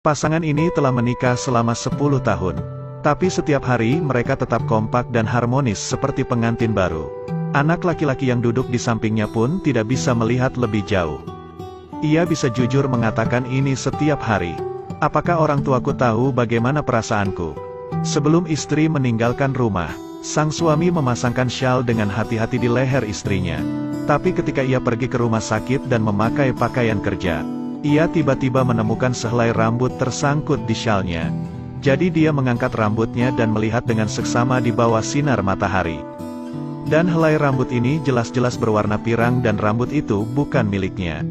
Pasangan ini telah menikah selama 10 tahun. Tapi setiap hari mereka tetap kompak dan harmonis seperti pengantin baru. Anak laki-laki yang duduk di sampingnya pun tidak bisa melihat lebih jauh. Ia bisa jujur mengatakan ini setiap hari. Apakah orang tuaku tahu bagaimana perasaanku? Sebelum istri meninggalkan rumah, sang suami memasangkan syal dengan hati-hati di leher istrinya. Tapi ketika ia pergi ke rumah sakit dan memakai pakaian kerja, ia tiba-tiba menemukan sehelai rambut tersangkut di syalnya. Jadi dia mengangkat rambutnya dan melihat dengan seksama di bawah sinar matahari. Dan helai rambut ini jelas-jelas berwarna pirang dan rambut itu bukan miliknya.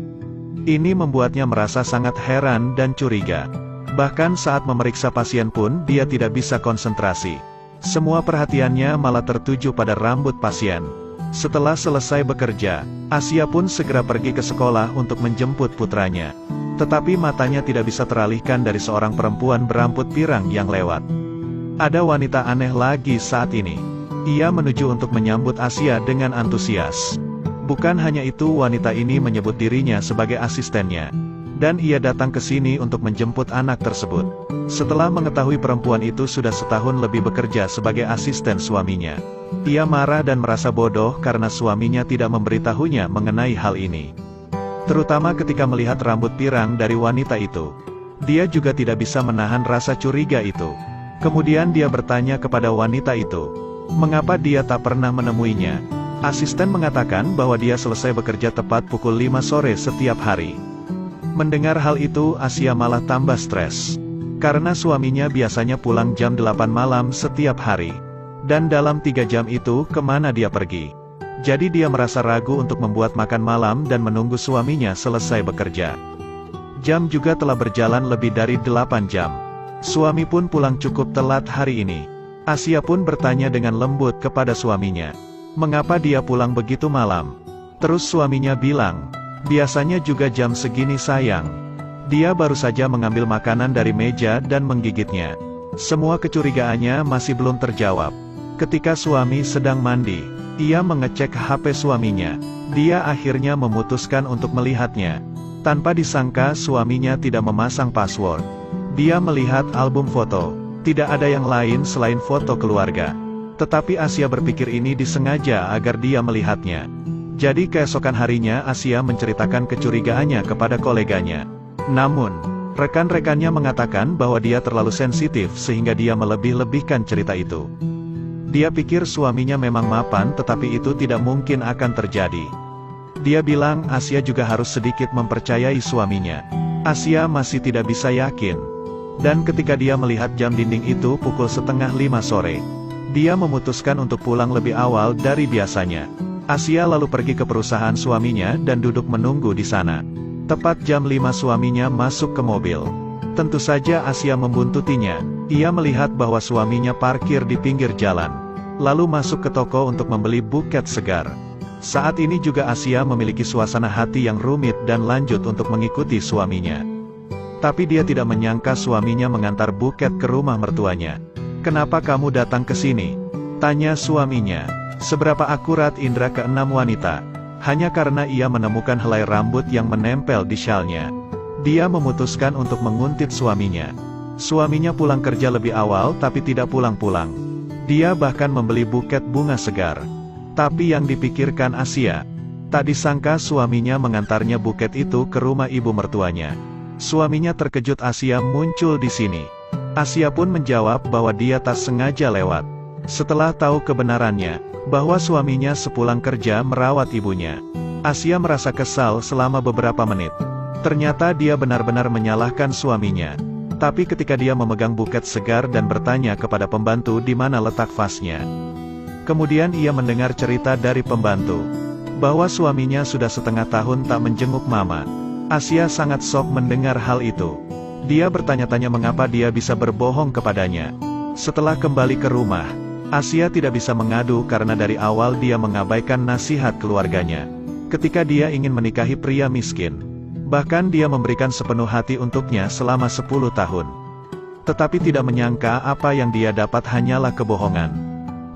Ini membuatnya merasa sangat heran dan curiga. Bahkan saat memeriksa pasien pun dia tidak bisa konsentrasi. Semua perhatiannya malah tertuju pada rambut pasien. Setelah selesai bekerja, Asia pun segera pergi ke sekolah untuk menjemput putranya. Tetapi matanya tidak bisa teralihkan dari seorang perempuan berambut pirang yang lewat. Ada wanita aneh lagi saat ini. Ia menuju untuk menyambut Asia dengan antusias. Bukan hanya itu, wanita ini menyebut dirinya sebagai asistennya. Dan ia datang ke sini untuk menjemput anak tersebut. Setelah mengetahui perempuan itu sudah setahun lebih bekerja sebagai asisten suaminya, ia marah dan merasa bodoh karena suaminya tidak memberitahunya mengenai hal ini. Terutama ketika melihat rambut pirang dari wanita itu. Dia juga tidak bisa menahan rasa curiga itu. Kemudian dia bertanya kepada wanita itu, mengapa dia tak pernah menemuinya. Asisten mengatakan bahwa dia selesai bekerja tepat pukul 5 sore setiap hari. Mendengar hal itu, Asia malah tambah stres. Karena suaminya biasanya pulang jam 8 malam setiap hari. Dan dalam 3 jam itu, kemana dia pergi? Jadi dia merasa ragu untuk membuat makan malam dan menunggu suaminya selesai bekerja. Jam juga telah berjalan lebih dari 8 jam. Suami pun pulang cukup telat hari ini. Asia pun bertanya dengan lembut kepada suaminya, mengapa dia pulang begitu malam? Terus suaminya bilang, biasanya juga jam segini sayang. Dia baru saja mengambil makanan dari meja dan menggigitnya. Semua kecurigaannya masih belum terjawab. Ketika suami sedang mandi, ia mengecek HP suaminya. Dia akhirnya memutuskan untuk melihatnya. Tanpa disangka suaminya tidak memasang password. Dia melihat album foto. Tidak ada yang lain selain foto keluarga. Tetapi Asia berpikir ini disengaja agar dia melihatnya. Jadi keesokan harinya Asia menceritakan kecurigaannya kepada koleganya. Namun, rekan-rekannya mengatakan bahwa dia terlalu sensitif sehingga dia melebih-lebihkan cerita itu. Dia pikir suaminya memang mapan, tetapi itu tidak mungkin akan terjadi. Dia bilang Asia juga harus sedikit mempercayai suaminya. Asia masih tidak bisa yakin. Dan ketika dia melihat jam dinding itu pukul 4:30 sore, dia memutuskan untuk pulang lebih awal dari biasanya. Asia lalu pergi ke perusahaan suaminya dan duduk menunggu di sana. Tepat jam 5 suaminya masuk ke mobil. Tentu saja Asia membuntutinya. Ia melihat bahwa suaminya parkir di pinggir jalan, lalu masuk ke toko untuk membeli buket segar. Saat ini juga Asia memiliki suasana hati yang rumit dan lanjut untuk mengikuti suaminya. Tapi dia tidak menyangka suaminya mengantar buket ke rumah mertuanya. "Kenapa kamu datang ke sini?" tanya suaminya. Seberapa akurat indera keenam wanita. Hanya karena ia menemukan helai rambut yang menempel di syalnya. Dia memutuskan untuk menguntit suaminya. Suaminya pulang kerja lebih awal tapi tidak pulang-pulang. Dia bahkan membeli buket bunga segar. Tapi yang dipikirkan Asia, tak disangka suaminya mengantarnya buket itu ke rumah ibu mertuanya. Suaminya terkejut Asia muncul di sini. Asia pun menjawab bahwa dia tak sengaja lewat. Setelah tahu kebenarannya, bahwa suaminya sepulang kerja merawat ibunya, Asia merasa kesal selama beberapa menit. Ternyata dia benar-benar menyalahkan suaminya. Tapi ketika dia memegang buket segar dan bertanya kepada pembantu di mana letak vasnya, kemudian ia mendengar cerita dari pembantu, bahwa suaminya sudah setengah tahun tak menjenguk mama. Asia sangat shock mendengar hal itu. Dia bertanya-tanya mengapa dia bisa berbohong kepadanya. Setelah kembali ke rumah, Asia tidak bisa mengadu karena dari awal dia mengabaikan nasihat keluarganya. Ketika dia ingin menikahi pria miskin, bahkan dia memberikan sepenuh hati untuknya selama 10 tahun. Tetapi tidak menyangka apa yang dia dapat hanyalah kebohongan.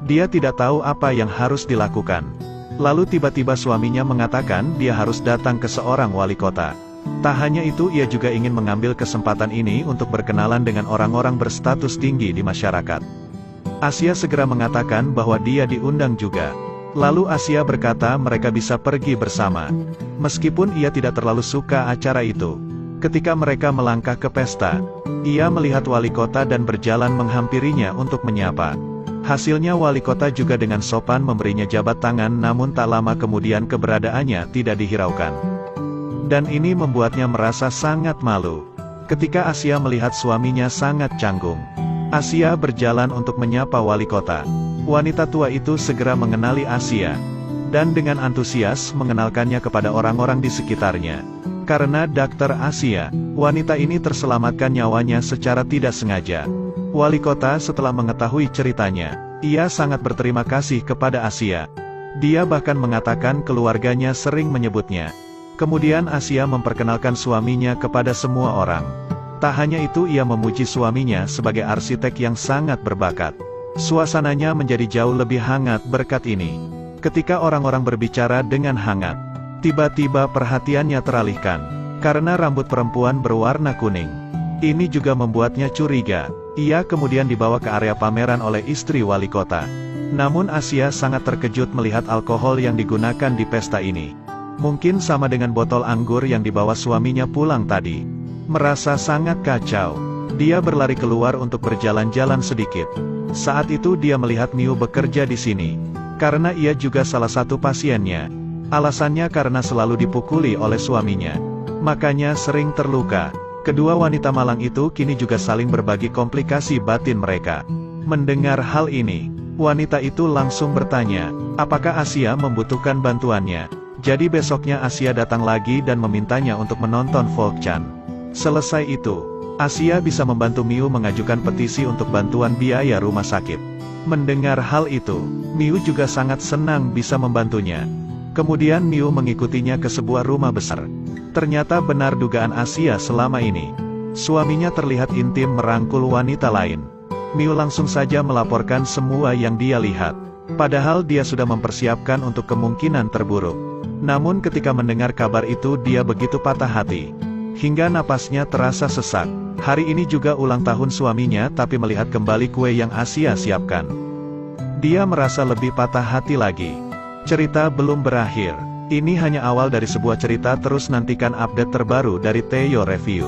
Dia tidak tahu apa yang harus dilakukan. Lalu tiba-tiba suaminya mengatakan dia harus datang ke seorang wali kota. Tak hanya itu, ia juga ingin mengambil kesempatan ini untuk berkenalan dengan orang-orang berstatus tinggi di masyarakat. Asia segera mengatakan bahwa dia diundang juga. Lalu Asia berkata mereka bisa pergi bersama. Meskipun ia tidak terlalu suka acara itu. Ketika mereka melangkah ke pesta, ia melihat wali kota dan berjalan menghampirinya untuk menyapa. Hasilnya wali kota juga dengan sopan memberinya jabat tangan, namun tak lama kemudian keberadaannya tidak dihiraukan. Dan ini membuatnya merasa sangat malu. Ketika Asia melihat suaminya sangat canggung, Asia berjalan untuk menyapa wali kota. Wanita tua itu segera mengenali Asia, dan dengan antusias mengenalkannya kepada orang-orang di sekitarnya. Karena Dr. Asia, wanita ini terselamatkan nyawanya secara tidak sengaja. Wali kota setelah mengetahui ceritanya, ia sangat berterima kasih kepada Asia. Dia bahkan mengatakan keluarganya sering menyebutnya. Kemudian Asia memperkenalkan suaminya kepada semua orang. Tak hanya itu, ia memuji suaminya sebagai arsitek yang sangat berbakat. Suasananya menjadi jauh lebih hangat berkat ini. Ketika orang-orang berbicara dengan hangat, tiba-tiba perhatiannya teralihkan, karena rambut perempuan berwarna kuning. Ini juga membuatnya curiga. Ia kemudian dibawa ke area pameran oleh istri wali kota. Namun Asia sangat terkejut melihat alkohol yang digunakan di pesta ini. Mungkin sama dengan botol anggur yang dibawa suaminya pulang tadi. Merasa sangat kacau, dia berlari keluar untuk berjalan-jalan sedikit. Saat itu dia melihat Miu bekerja di sini. Karena ia juga salah satu pasiennya. Alasannya karena selalu dipukuli oleh suaminya. Makanya sering terluka. Kedua wanita malang itu kini juga saling berbagi komplikasi batin mereka. Mendengar hal ini, wanita itu langsung bertanya, apakah Asia membutuhkan bantuannya? Jadi besoknya Asia datang lagi dan memintanya untuk menonton Folkchan. Selesai itu, Asia bisa membantu Miu mengajukan petisi untuk bantuan biaya rumah sakit. Mendengar hal itu, Miu juga sangat senang bisa membantunya. Kemudian Miu mengikutinya ke sebuah rumah besar. Ternyata benar dugaan Asia selama ini. Suaminya terlihat intim merangkul wanita lain. Miu langsung saja melaporkan semua yang dia lihat. Padahal dia sudah mempersiapkan untuk kemungkinan terburuk. Namun ketika mendengar kabar itu dia begitu patah hati. Hingga napasnya terasa sesak. Hari ini juga ulang tahun suaminya, tapi melihat kembali kue yang Asia siapkan, dia merasa lebih patah hati lagi. Cerita belum berakhir. Ini hanya awal dari sebuah cerita, terus nantikan update terbaru dari Theo Review.